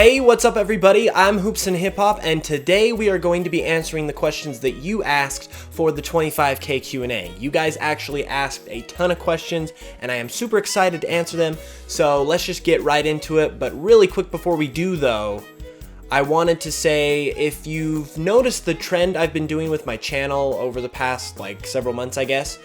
Hey, what's up everybody? I'm HoopsandHipHop, and today we are going to be answering the questions that you asked for the 25K Q&A. You guys actually asked a ton of questions, and I am super excited to answer them, so let's just get right into it. But really quick before we do though, I wanted to say, if you've noticed the trend I've been doing with my channel over the past several months, I guess,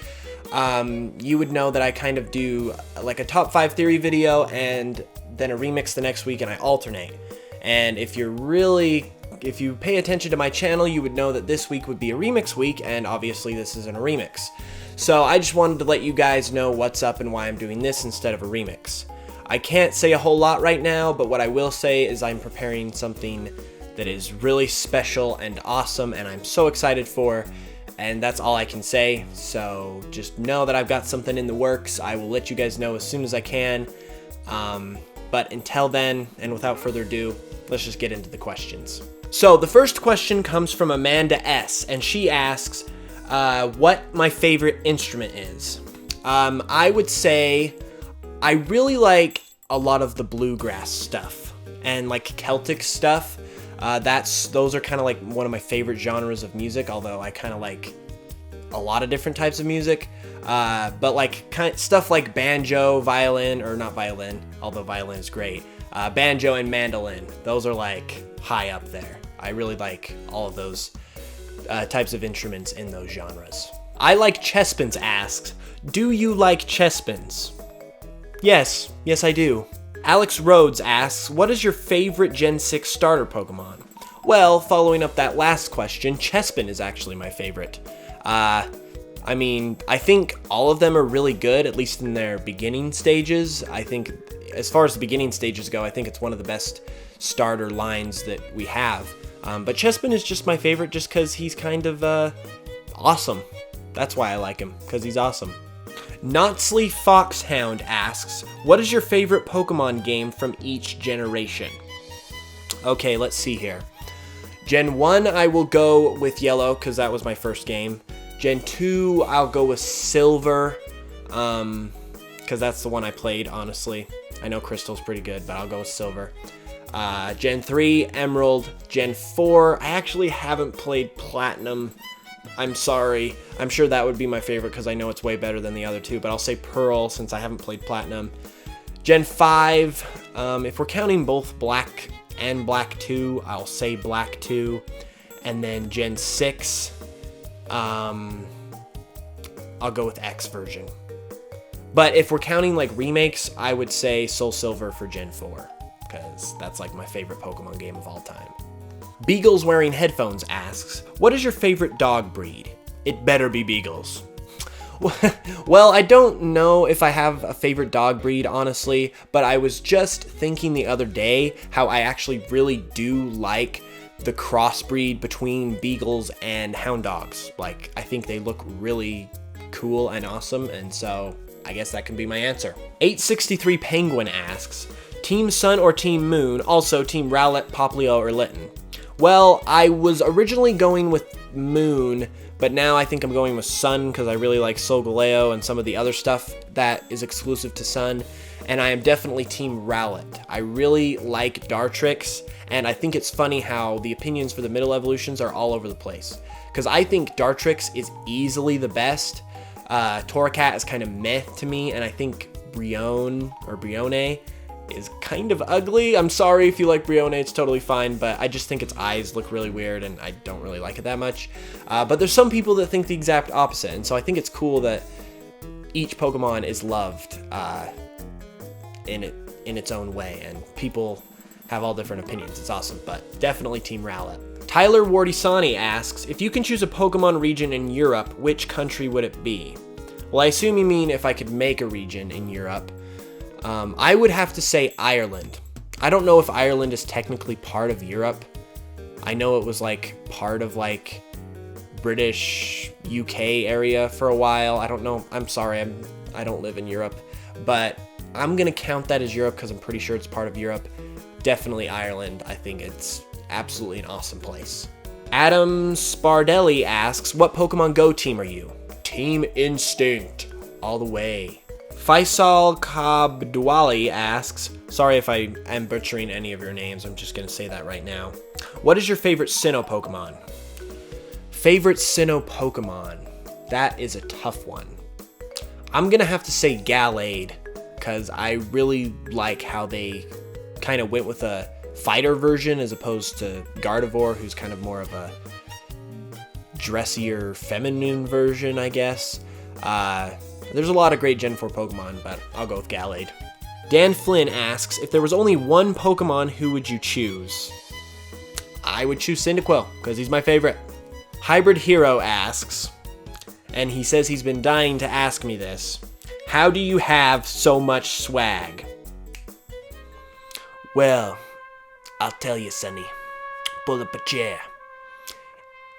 you would know that I kind of do like a top 5 theory video and then a remix the next week, and I alternate. And if you pay attention to my channel, you would know that this week would be a remix week, and obviously this isn't a remix. So I just wanted to let you guys know what's up and why I'm doing this instead of a remix. I can't say a whole lot right now, but what I will say is I'm preparing something that is really special and awesome, and I'm so excited for, and that's all I can say. So just know that I've got something in the works. I will let you guys know as soon as I can. But until then, and without further ado, let's just get into the questions. So the first question comes from Amanda S, and she asks what my favorite instrument is. I would say I really like a lot of the bluegrass stuff and like Celtic stuff. Those are kind of like one of my favorite genres of music, although I kind of like a lot of different types of music. But like stuff like banjo, violin, or not violin, although violin is great. Banjo and mandolin, those are like high up there. I really like all of those types of instruments in those genres. I Like Chespins asks, do you like Chespins? Yes, I do. Alex Rhodes asks, what is your favorite Gen 6 starter Pokemon? Well, following up that last question, Chespin is actually my favorite. I mean, I think all of them are really good, at least in their beginning stages. I think, as far as the beginning stages go, I think it's one of the best starter lines that we have. But Chespin is just my favorite just because he's kind of awesome. That's why I like him, because he's awesome. Notsley Foxhound asks, what is your favorite Pokemon game from each generation? Okay, let's see here. Gen 1, I will go with Yellow, because that was my first game. Gen 2, I'll go with Silver, because that's the one I played, honestly. I know Crystal's pretty good, but I'll go with Silver. Gen 3, Emerald. Gen 4, I actually haven't played Platinum. I'm sorry. I'm sure that would be my favorite, because I know it's way better than the other two, but I'll say Pearl, since I haven't played Platinum. Gen 5, if we're counting both Black and Black 2, I'll say Black 2. And then Gen 6... I'll go with X version. But if we're counting like remakes, I would say Soul Silver for Gen 4, because that's like my favorite Pokemon game of all time. Beagles Wearing Headphones asks, what is your favorite dog breed? It better be Beagles. Well, I don't know if I have a favorite dog breed, honestly, but I was just thinking the other day how I actually really do like the crossbreed between Beagles and Hound Dogs. Like, I think they look really cool and awesome, and so I guess that can be my answer. 863 Penguin asks, Team Sun or Team Moon, also Team Rowlet, Popplio, or Litten? Well, I was originally going with Moon, but now I think I'm going with Sun because I really like Solgaleo and some of the other stuff that is exclusive to Sun. And I am definitely Team Rowlet. I really like Dartrix, and I think it's funny how the opinions for the middle evolutions are all over the place. Because I think Dartrix is easily the best. Torracat is kind of meh to me, and I think Brione is kind of ugly. I'm sorry if you like Brione, it's totally fine, but I just think its eyes look really weird, and I don't really like it that much. But there's some people that think the exact opposite, and so I think it's cool that each Pokemon is loved in its own way, and people have all different opinions. It's awesome, but definitely Team Rowlet. Tyler Wardisani asks, if you can choose a Pokemon region in Europe, which country would it be? Well, I assume you mean if I could make a region in Europe. I would have to say Ireland. I don't know if Ireland is technically part of Europe. I know it was like part of like British UK area for a while. I don't know. I'm sorry. I don't live in Europe, but I'm going to count that as Europe because I'm pretty sure it's part of Europe. Definitely Ireland. I think it's absolutely an awesome place. Adam Spardelli asks, what Pokemon Go team are you? Team Instinct. All the way. Faisal Kabdwali asks, sorry if I am butchering any of your names, I'm just going to say that right now. What is your favorite Sinnoh Pokemon? Favorite Sinnoh Pokemon? That is a tough one. I'm going to have to say Gallade, because I really like how they kind of went with a fighter version as opposed to Gardevoir, who's kind of more of a dressier feminine version, I guess. There's a lot of great Gen 4 Pokemon, but I'll go with Gallade. Dan Flynn asks, if there was only one Pokemon, who would you choose? I would choose Cyndaquil, because he's my favorite. Hybrid Hero asks, and he says he's been dying to ask me this, how do you have so much swag? Well, I'll tell you, Sonny. Pull up a chair.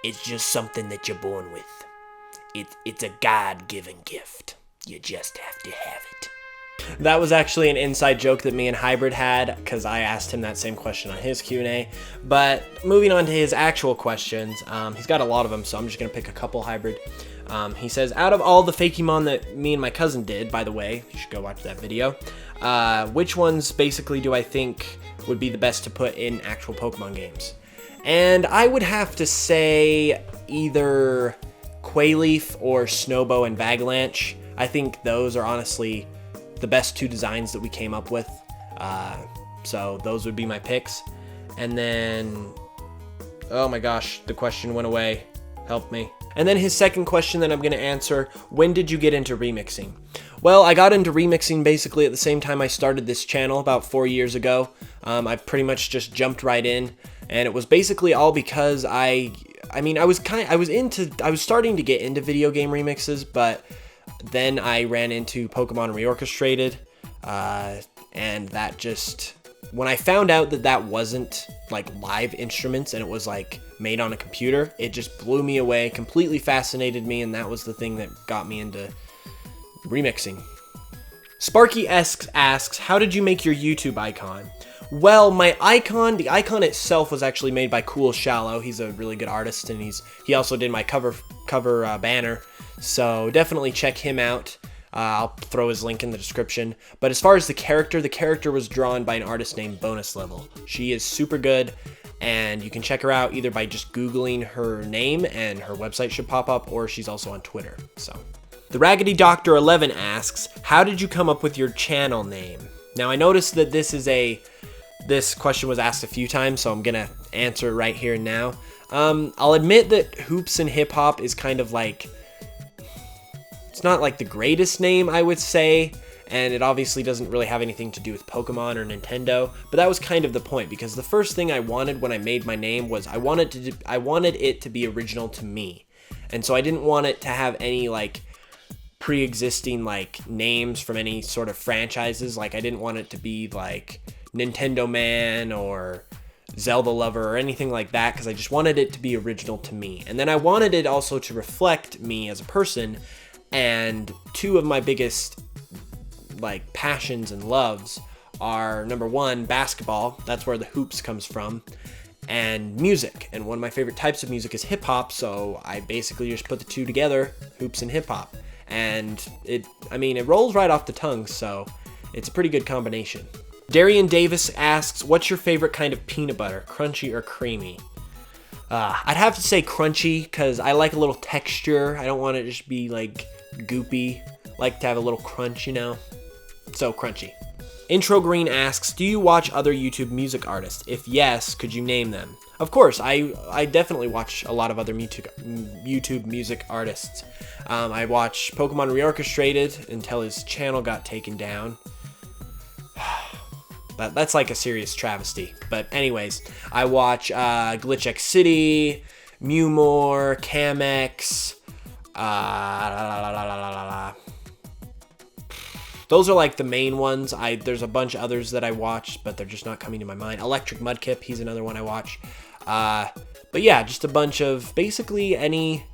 It's just something that you're born with. It's a God-given gift. You just have to have it. That was actually an inside joke that me and Hybrid had, because I asked him that same question on his Q&A. But moving on to his actual questions, he's got a lot of them, so I'm just going to pick a couple, Hybrid. He says, out of all the Fakemon that me and my cousin did, by the way, you should go watch that video, which ones basically do I think would be the best to put in actual Pokemon games? And I would have to say either Quayleaf or Snowbow and Vagalanche. I think those are honestly the best two designs that we came up with. So those would be my picks. And then, oh my gosh, the question went away. Help me. And then his second question that I'm going to answer, when did you get into remixing? Well, I got into remixing basically at the same time I started this channel about 4 years ago. I pretty much just jumped right in, and it was basically all because I was starting to get into video game remixes, but then I ran into Pokemon Reorchestrated, and that just, when I found out that that wasn't like live instruments and it was like made on a computer, it just blew me away, completely fascinated me, and that was the thing that got me into remixing. Sparky asks, how did you make your YouTube icon? Well, my icon, the icon itself was actually made by CoolShallow. He's a really good artist, and he also did my cover banner, so definitely check him out. I'll throw his link in the description. But as far as the character was drawn by an artist named Bonus Level. She is super good, and you can check her out either by just Googling her name, and her website should pop up, or she's also on Twitter. So, the Raggedy Doctor 11 asks, how did you come up with your channel name? Now, I noticed that this question was asked a few times, so I'm gonna answer it right here and now. I'll admit that Hoops and Hip Hop is kind of like, it's not like the greatest name, I would say, and it obviously doesn't really have anything to do with Pokemon or Nintendo, but that was kind of the point, because the first thing I wanted when I made my name was I wanted it to be original to me, and so I didn't want it to have any like pre-existing like names from any sort of franchises. Like, I didn't want it to be like Nintendo Man or Zelda Lover or anything like that, because I just wanted it to be original to me. And then I wanted it also to reflect me as a person, and two of my biggest like passions and loves are, number one, basketball, that's where the hoops comes from, and music. And one of my favorite types of music is hip hop, so I basically just put the two together, Hoops and Hip Hop. And it rolls right off the tongue, so it's a pretty good combination. Darian Davis asks, what's your favorite kind of peanut butter, crunchy or creamy? I'd have to say crunchy, because I like a little texture. I don't want it to just be like goopy. I like to have a little crunch, you know? So crunchy. Intro Green asks, do you watch other YouTube music artists? If yes, could you name them? Of course, I definitely watch a lot of other YouTube music artists. I watch Pokemon Reorchestrated until his channel got taken down. That's like a serious travesty. But anyways, I watch Glitch X City, Mewmore, Camex, those are like the main ones. There's a bunch of others that I watch, but they're just not coming to my mind. Electric Mudkip, he's another one I watch. But yeah, just a bunch of basically any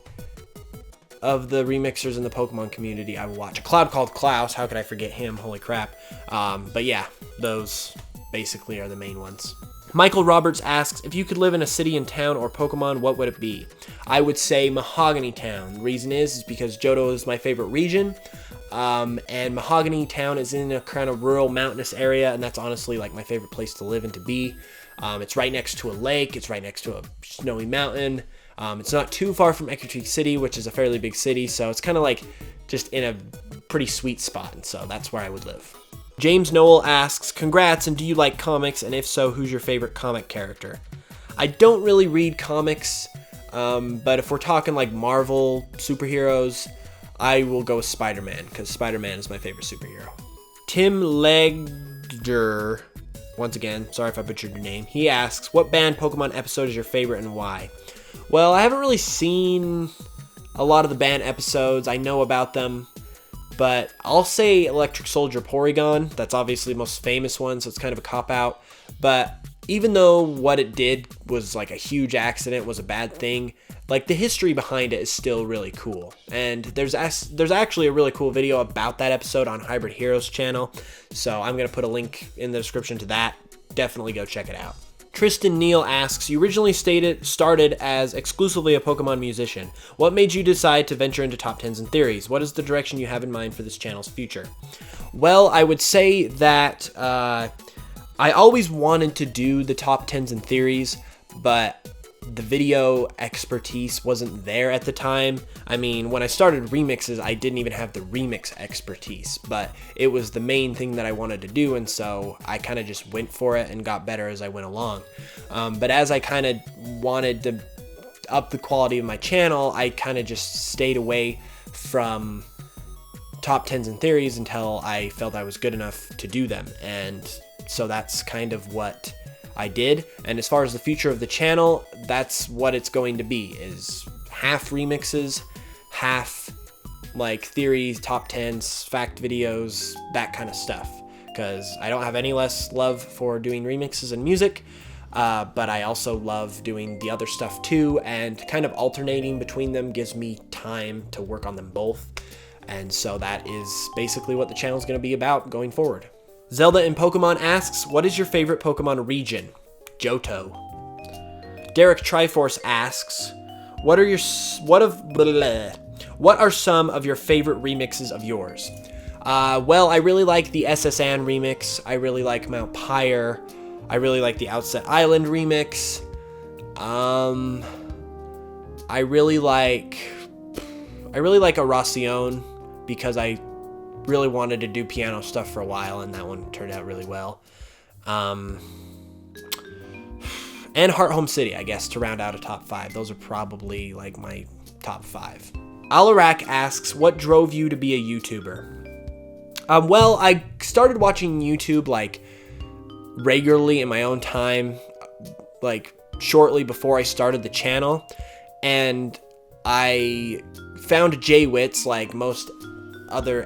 of the remixers in the Pokemon community I will watch. A Cloud Called Klaus, how could I forget him? Holy crap. But yeah, those basically are the main ones. Michael Roberts asks, if you could live in a city and town or Pokemon, what would it be? I would say Mahogany Town. The reason is because Johto is my favorite region. And Mahogany Town is in a kind of rural mountainous area, and that's honestly like my favorite place to live and to be. It's right next to a lake. It's right next to a snowy mountain. It's not too far from Ecruteak City, which is a fairly big city, so it's kind of like just in a pretty sweet spot, and so that's where I would live. James Noel asks, congrats, and do you like comics, and if so, who's your favorite comic character? I don't really read comics, but if we're talking like Marvel superheroes, I will go with Spider-Man, because Spider-Man is my favorite superhero. Tim Legder, once again, sorry if I butchered your name, he asks, what banned Pokemon episode is your favorite and why? Well, I haven't really seen a lot of the banned episodes. I know about them, but I'll say Electric Soldier Porygon. That's obviously the most famous one, so it's kind of a cop-out. But even though what it did was like a huge accident, was a bad thing, like the history behind it is still really cool. And there's actually a really cool video about that episode on Hybrid Heroes channel, so I'm going to put a link in the description to that. Definitely go check it out. Tristan Neal asks, you originally started as exclusively a Pokemon musician. What made you decide to venture into top 10s and theories? What is the direction you have in mind for this channel's future? Well, I would say that I always wanted to do the top 10s and theories, but the video expertise wasn't there at the time. I mean, when I started remixes, I didn't even have the remix expertise, but it was the main thing that I wanted to do, and so I kind of just went for it and got better as I went along. But as I kind of wanted to up the quality of my channel, I kind of just stayed away from top 10s and theories until I felt I was good enough to do them, and so that's kind of what I did. And as far as the future of the channel, that's what it's going to be, is half remixes, half like theories, top 10s, fact videos, that kind of stuff, because I don't have any less love for doing remixes and music, but I also love doing the other stuff too, and kind of alternating between them gives me time to work on them both, and so that is basically what the channel is going to be about going forward. Zelda in Pokemon asks, what is your favorite Pokemon region? Johto. Derek Triforce asks, what are some of your favorite remixes of yours? Well, I really like the SSN remix. I really like Mount Pyre. I really like the Outset Island remix. I really like Aracion, because I really wanted to do piano stuff for a while, and that one turned out really well. And Heart Home City, I guess, to round out a top 5. Those are probably like my top 5. Alarak asks, what drove you to be a YouTuber? Well, I started watching YouTube like regularly in my own time, like shortly before I started the channel, and I found Jay Witz like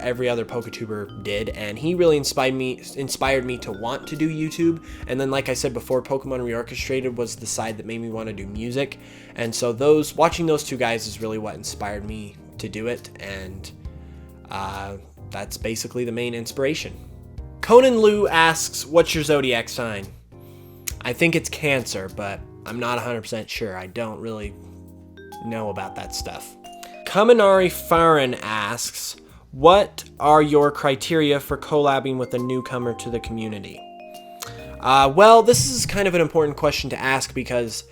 every other PokeTuber did, and he really inspired me to want to do YouTube. And then, like I said before, Pokemon Reorchestrated was the side that made me want to do music, and so watching those two guys is really what inspired me to do it, and that's basically the main inspiration. Conan Liu asks, what's your zodiac sign? I think it's Cancer, but I'm not 100% sure. I don't really know about that stuff. Kaminari Farron asks, what are your criteria for collabing with a newcomer to the community? Well, this is kind of an important question to ask, because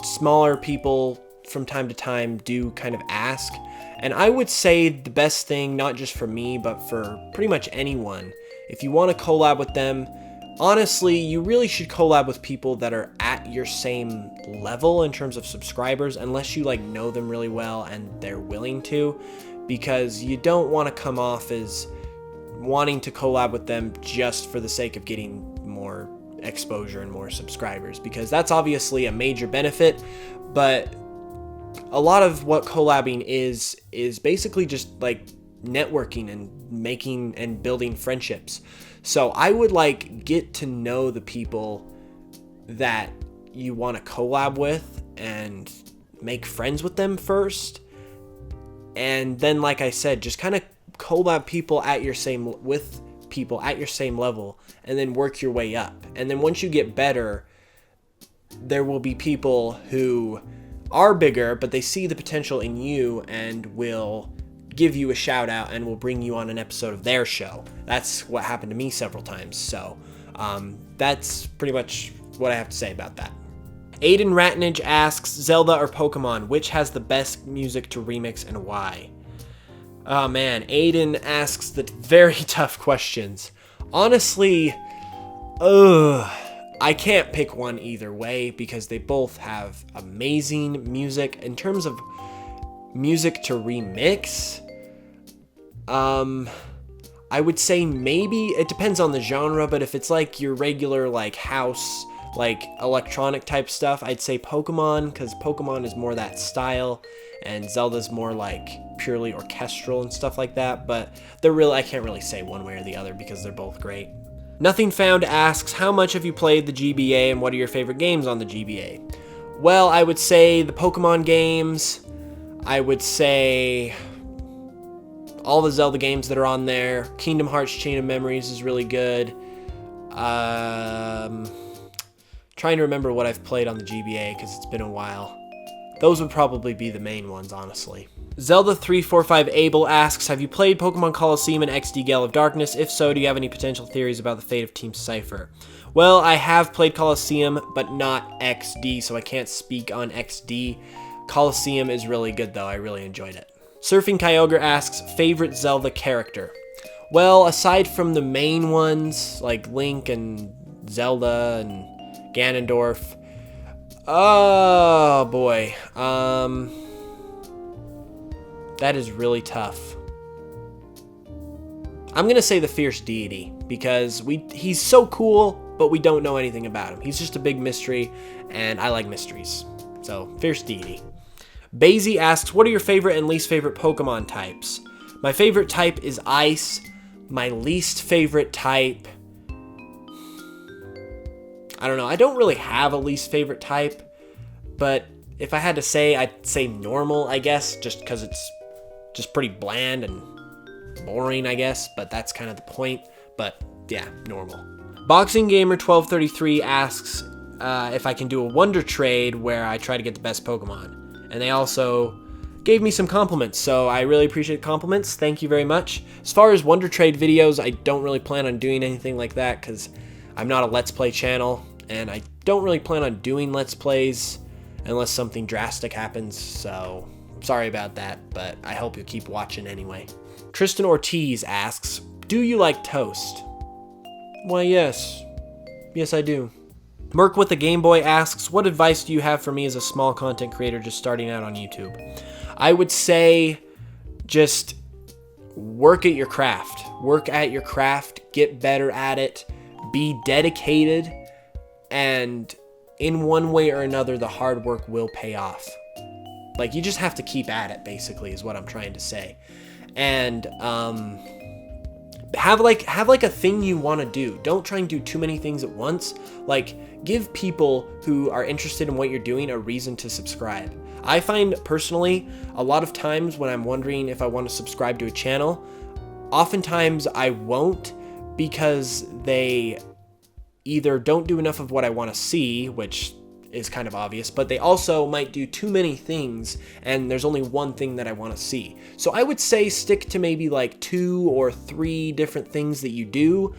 smaller people from time to time do kind of ask. And I would say the best thing, not just for me, but for pretty much anyone, if you want to collab with them, honestly, you really should collab with people that are at your same level in terms of subscribers, unless you like know them really well and they're willing to, because you don't want to come off as wanting to collab with them just for the sake of getting more exposure and more subscribers, because that's obviously a major benefit, but a lot of what collabing is basically just like networking and making and building friendships. So I would like get to know the people that you want to collab with and make friends with them first, and then, like I said, just kind of collab people with people at your same level, and then work your way up. And then once you get better, there will be people who are bigger, but they see the potential in you and will give you a shout out and will bring you on an episode of their show. That's what happened to me several times. So that's pretty much what I have to say about that. Aiden Ratnage asks, Zelda or Pokemon, which has the best music to remix and why? Oh man, Aiden asks the very tough questions. Honestly, I can't pick one either way because they both have amazing music. In terms of music to remix, I would say maybe, it depends on the genre, but if it's like your regular like house, like electronic type stuff, I'd say Pokemon, because Pokemon is more that style and Zelda's more like purely orchestral and stuff like that. But I can't really say one way or the other because they're both great. Nothing Found asks, how much have you played the GBA and what are your favorite games on the GBA? Well, I would say the Pokemon games. I would say all the Zelda games that are on there. Kingdom Hearts Chain of Memories is really good. Trying to remember what I've played on the GBA because it's been a while. Those would probably be the main ones, honestly. Zelda345 Abel asks, have you played Pokemon Colosseum and XD Gale of Darkness? If so, do you have any potential theories about the fate of Team Cypher? Well, I have played Colosseum, but not XD, so I can't speak on XD. Colosseum is really good, though. I really enjoyed it. Surfing Kyogre asks, favorite Zelda character? Well, aside from the main ones, like Link and Zelda and Ganondorf, oh boy, that is really tough. I'm gonna say the Fierce Deity because he's so cool, but we don't know anything about him. He's just a big mystery, and I like mysteries. So, Fierce Deity. Basie asks, what are your favorite and least favorite Pokemon types? My favorite type is Ice. My least favorite type, I don't know. I don't really have a least favorite type, but if I had to say, I'd say normal, I guess, just because it's just pretty bland and boring, I guess, but that's kind of the point. But yeah, normal. Boxing Gamer 1233 asks if I can do a Wonder Trade where I try to get the best Pokemon. And they also gave me some compliments, so I really appreciate compliments. Thank you very much. As far as Wonder Trade videos, I don't really plan on doing anything like that because I'm not a Let's Play channel, and I don't really plan on doing Let's Plays unless something drastic happens, so I'm sorry about that, but I hope you'll keep watching anyway. Tristan Ortiz asks, do you like toast? Why, yes. Yes, I do. Merc with the Game Boy asks, what advice do you have for me as a small content creator just starting out on YouTube? I would say just work at your craft. Work at your craft, get better at it, be dedicated, and in one way or another, the hard work will pay off. Like, you just have to keep at it, basically, is what I'm trying to say. And have like a thing you want to do. Don't try and do too many things at once. Like, give people who are interested in what you're doing a reason to subscribe. I find personally a lot of times when I'm wondering if I want to subscribe to a channel, oftentimes I won't because they either don't do enough of what I want to see, which is kind of obvious, but they also might do too many things and there's only one thing that I want to see. So I would say stick to maybe like 2 or 3 different things that you do,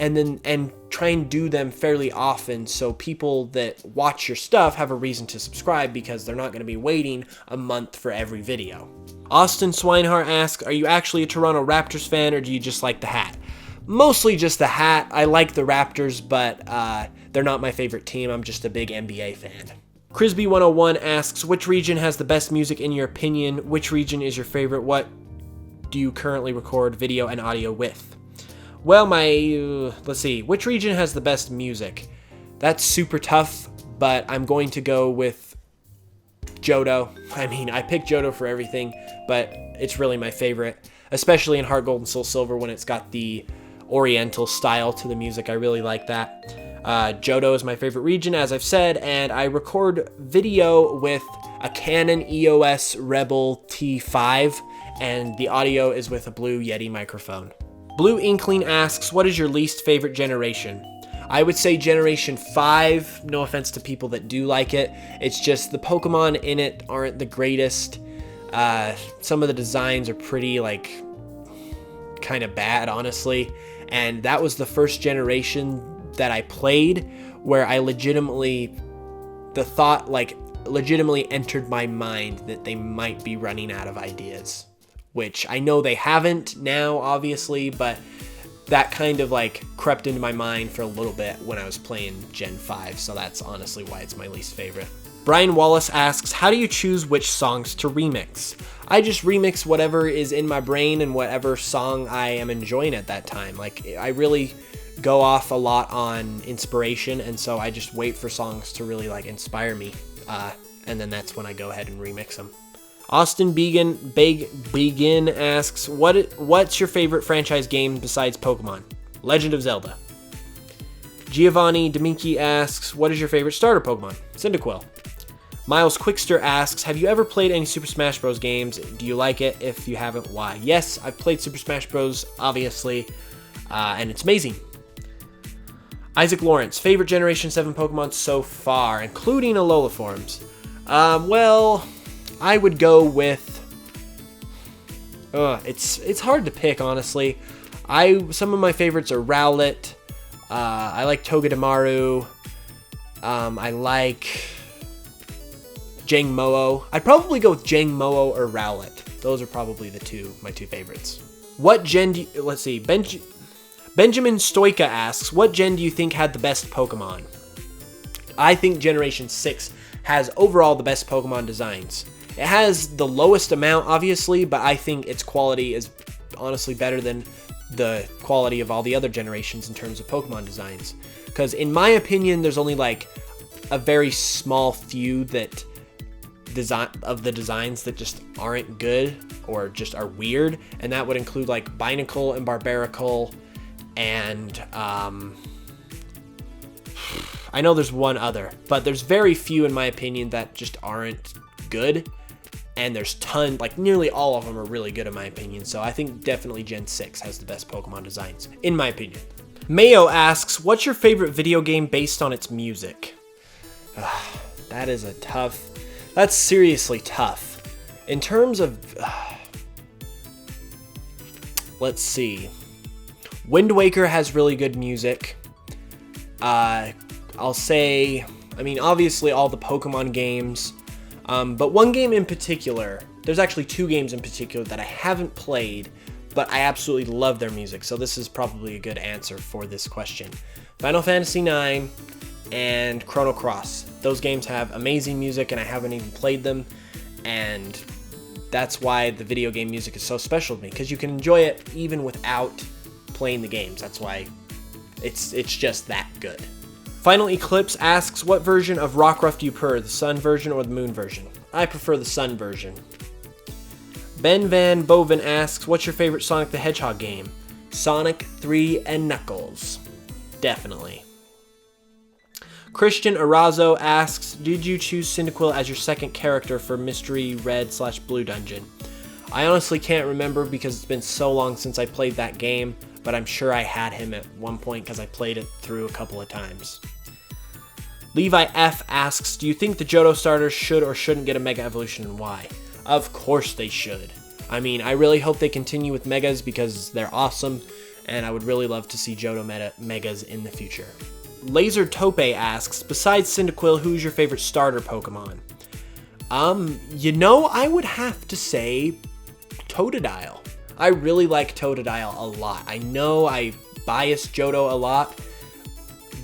and try and do them fairly often so people that watch your stuff have a reason to subscribe because they're not going to be waiting a month for every video. Austin Swinehart asks, are you actually a Toronto Raptors fan or do you just like the hat? Mostly just the hat. I like the Raptors, but they're not my favorite team. I'm just a big NBA fan. Crisby101 asks, which region has the best music in your opinion? Which region is your favorite? What do you currently record video and audio with? Well, let's see. Which region has the best music? That's super tough, but I'm going to go with Johto. I mean, I pick Johto for everything, but it's really my favorite, especially in Heart Gold and Soul Silver when it's got the Oriental style to the music. I really like that. Johto is my favorite region, as I've said, and I record video with a Canon EOS Rebel T5, and the audio is with a Blue Yeti microphone. Blue Inkling asks, what is your least favorite generation? I would say Generation 5, no offense to people that do like it. It's just the Pokemon in it aren't the greatest. Some of the designs are pretty, like, kind of bad, honestly. And that was the first generation that I played where I legitimately entered my mind that they might be running out of ideas, which I know they haven't now, obviously, but that kind of like crept into my mind for a little bit when I was playing Gen 5, so that's honestly why it's my least favorite. Brian Wallace asks, how do you choose which songs to remix? I just remix whatever is in my brain and whatever song I am enjoying at that time. Like, I really go off a lot on inspiration, and so I just wait for songs to really like inspire me, and then that's when I go ahead and remix them. Austin Begin asks, what's your favorite franchise game besides Pokemon? Legend of Zelda. Giovanni Dominki asks, what is your favorite starter Pokemon? Cyndaquil. Miles Quickster asks, have you ever played any Super Smash Bros. Games? Do you like it? If you haven't, why? Yes, I've played Super Smash Bros., obviously, and it's amazing. Isaac Lawrence, favorite Generation 7 Pokemon so far, including Alola forms. Well, I would go with... it's hard to pick, honestly. Some of my favorites are Rowlet. I like Togedemaru. I like Jangmo-o. I'd probably go with Jangmo-o or Rowlet. Those are probably my two favorites. What gen do you... Let's see. Benjamin Stoika asks, what gen do you think had the best Pokemon? I think Generation 6 has overall the best Pokemon designs. It has the lowest amount, obviously, but I think its quality is honestly better than the quality of all the other generations in terms of Pokemon designs. Because in my opinion, there's only like a very small few that of the designs that just aren't good or just are weird, and that would include like Binacle and Barbaracle, and I know there's one other, but there's very few in my opinion that just aren't good, and there's like nearly all of them are really good in my opinion. So I think definitely Gen 6 has the best Pokemon designs in my opinion. Mayo asks, what's your favorite video game based on its music? That's seriously tough. In terms of let's see. Wind Waker has really good music. I'll say, I mean, obviously all the Pokemon games, but one game in particular, there's actually two games in particular that I haven't played, but I absolutely love their music, so this is probably a good answer for this question. Final Fantasy IX and Chrono Cross. Those games have amazing music, and I haven't even played them, and that's why the video game music is so special to me, because you can enjoy it even without playing the games. That's why it's just that good. Final Eclipse asks, what version of Rockruff do you prefer, the Sun version or the Moon version? I prefer the Sun version. Ben Van Boven asks, what's your favorite Sonic the Hedgehog game? Sonic 3 and Knuckles. Definitely. Christian Arazo asks, did you choose Cyndaquil as your second character for Mystery Red/Blue Dungeon? I honestly can't remember because it's been so long since I played that game, but I'm sure I had him at one point because I played it through a couple of times. Levi F asks, do you think the Johto starters should or shouldn't get a Mega Evolution, and why? Of course they should. I mean, I really hope they continue with Megas because they're awesome, and I would really love to see Johto Megas in the future. Laser Tope asks, besides Cyndaquil, who's your favorite starter Pokemon? I would have to say Totodile. I really like Totodile a lot. I know I bias Johto a lot,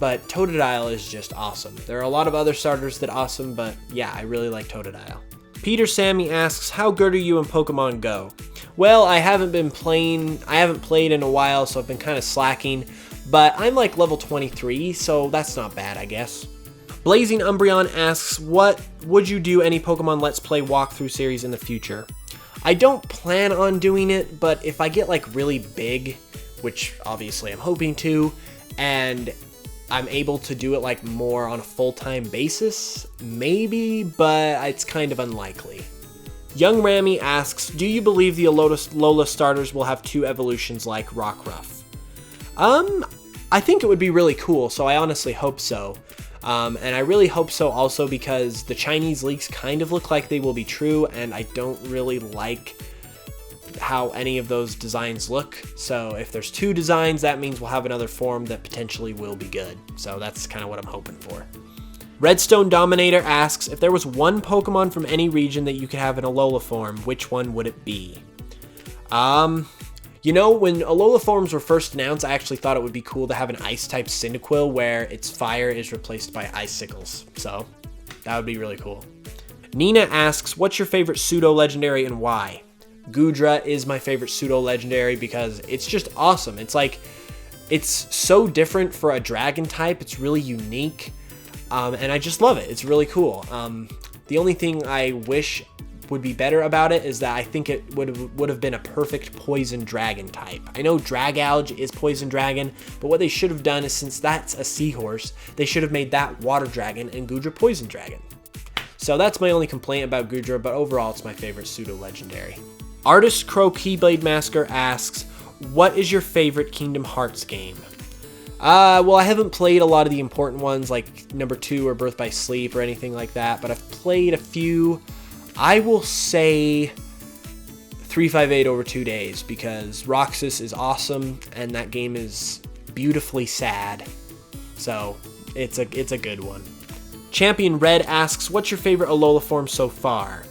but Totodile is just awesome. There are a lot of other starters that are awesome, but yeah, I really like Totodile. Peter Sammy asks, how good are you in Pokemon Go? Well, I haven't played in a while, so I've been kind of slacking, but I'm like level 23, so that's not bad, I guess. Blazing Umbreon asks, what would you do any Pokemon Let's Play walkthrough series in the future? I don't plan on doing it, but if I get like really big, which obviously I'm hoping to, and I'm able to do it like more on a full-time basis, maybe, but it's kind of unlikely. Young Rami asks, do you believe the Alola starters will have 2 evolutions like Rockruff? I think it would be really cool, so I honestly hope so. And I really hope so also because the Chinese leaks kind of look like they will be true, and I don't really like how any of those designs look. So if there's 2 designs, that means we'll have another form that potentially will be good. So that's kind of what I'm hoping for. Redstone Dominator asks, if there was one Pokemon from any region that you could have in Alola form, which one would it be? You know, when Alola forms were first announced, I actually thought it would be cool to have an Ice-type Cyndaquil where its fire is replaced by Icicles. So that would be really cool. Nina asks, what's your favorite pseudo-legendary and why? Goodra is my favorite pseudo-legendary because it's just awesome. It's like, it's so different for a dragon type. It's really unique, and I just love it. It's really cool. The only thing I wish would be better about it is that I think it would have been a perfect poison dragon type. I know Dragalge is poison dragon, but what they should have done is, since that's a seahorse, they should have made that water dragon and Goodra poison dragon. So that's my only complaint about Goodra, but overall it's my favorite pseudo-legendary. Artist Crow Keyblade Masker asks, what is your favorite Kingdom Hearts game? Well, I haven't played a lot of the important ones like number 2 or Birth by Sleep or anything like that, but I've played a few. I will say 358 over 2 days because Roxas is awesome and that game is beautifully sad. So it's a good one. Champion Red asks, what's your favorite Alola form so far?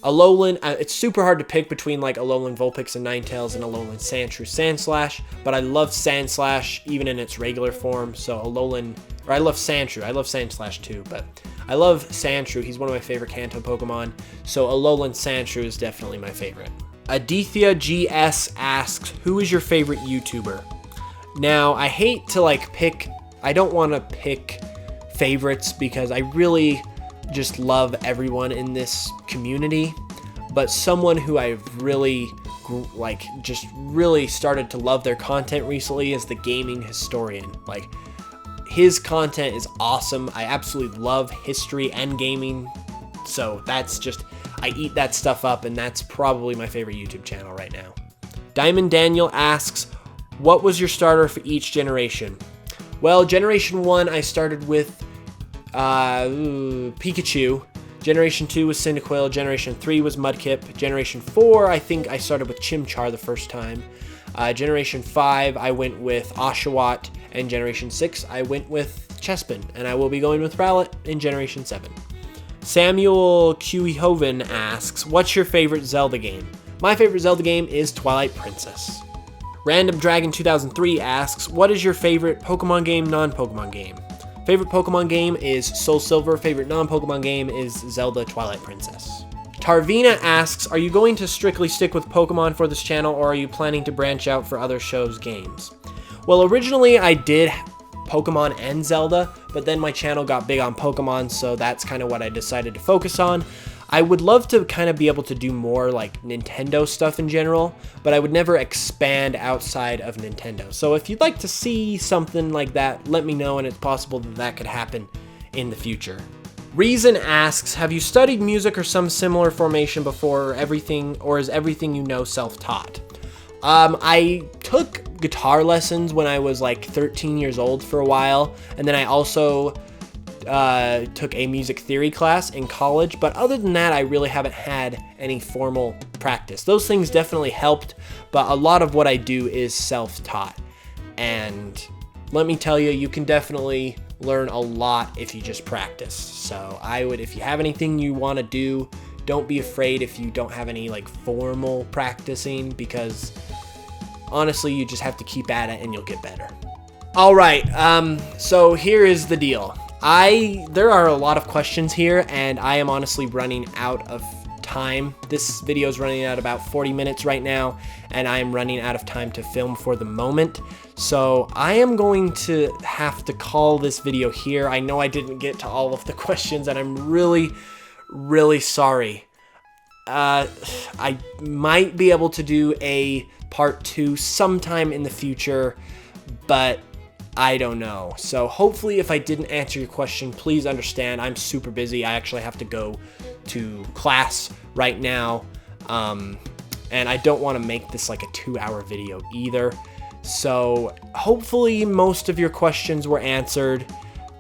Alolan, it's super hard to pick between like Alolan Vulpix and Ninetales and Alolan Sandshrew Sandslash, but I love Sandslash even in its regular form, so I love Sandshrew. I love Sandslash too, but I love Sandshrew. He's one of my favorite Kanto Pokemon, so Alolan Sandshrew is definitely my favorite. Aditya GS asks, who is your favorite YouTuber? Now, I hate to I don't want to pick favorites because I really just love everyone in this community, but someone who I've really just really started to love their content recently is the Gaming Historian. Like, his content is awesome. I absolutely love history and gaming, so that's just, I eat that stuff up, and that's probably my favorite YouTube channel right now. Diamond Daniel asks, what was your starter for each generation? Well, Generation 1 I started with Pikachu. Generation 2 was Cyndaquil. Generation 3 was Mudkip. Generation 4, I think I started with Chimchar the first time. Generation 5, I went with Oshawott. And Generation 6, I went with Chespin. And I will be going with Rowlet in Generation 7. Samuel Qehoven asks, what's your favorite Zelda game? My favorite Zelda game is Twilight Princess. Random Dragon 2003 asks, what is your favorite Pokemon game, non-Pokemon game? Favorite Pokemon game is Soul Silver. Favorite non-Pokemon game is Zelda Twilight Princess. Tarvina asks, are you going to strictly stick with Pokemon for this channel, or are you planning to branch out for other shows' games? Well, originally I did Pokemon and Zelda, but then my channel got big on Pokemon, so that's kind of what I decided to focus on. I would love to kind of be able to do more like Nintendo stuff in general, but I would never expand outside of Nintendo. So if you'd like to see something like that, let me know, and it's possible that that could happen in the future. Reason asks, have you studied music or some similar formation before, or is everything you know self-taught? I took guitar lessons when I was like 13 years old for a while, and then I also took a music theory class in college, but other than that, I really haven't had any formal practice. Those things definitely helped, but a lot of what I do is self-taught. And let me tell you, you can definitely learn a lot if you just practice. So I would, if you have anything you want to do, don't be afraid if you don't have any like formal practicing, because honestly, you just have to keep at it and you'll get better. All right, so here is the deal. There are a lot of questions here, and I am honestly running out of time. This video is running at about 40 minutes right now, and I am running out of time to film for the moment. So I am going to have to call this video here. I know I didn't get to all of the questions, and I'm really, really sorry. I might be able to do a part 2 sometime in the future, but I don't know. So hopefully if I didn't answer your question, please understand. I'm super busy. I actually have to go to class right now. And I don't want to make this like a 2-hour video either. So hopefully most of your questions were answered.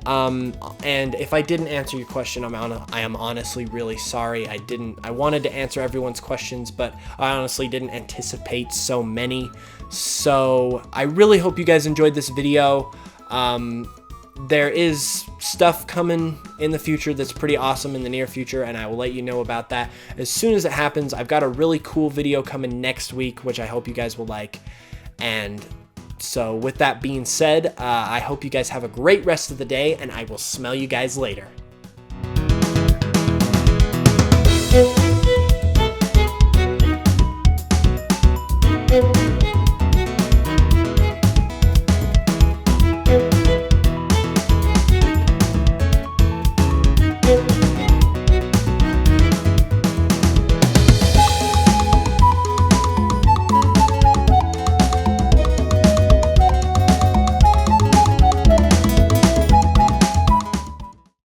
And if I didn't answer your question, I am honestly really sorry. I wanted to answer everyone's questions, but I honestly didn't anticipate so many. So I really hope you guys enjoyed this video. There is stuff coming in the future that's pretty awesome in the near future, and I will let you know about that as soon as it happens. I've got a really cool video coming next week, which I hope you guys will like. And so with that being said, I hope you guys have a great rest of the day, and I will smell you guys later.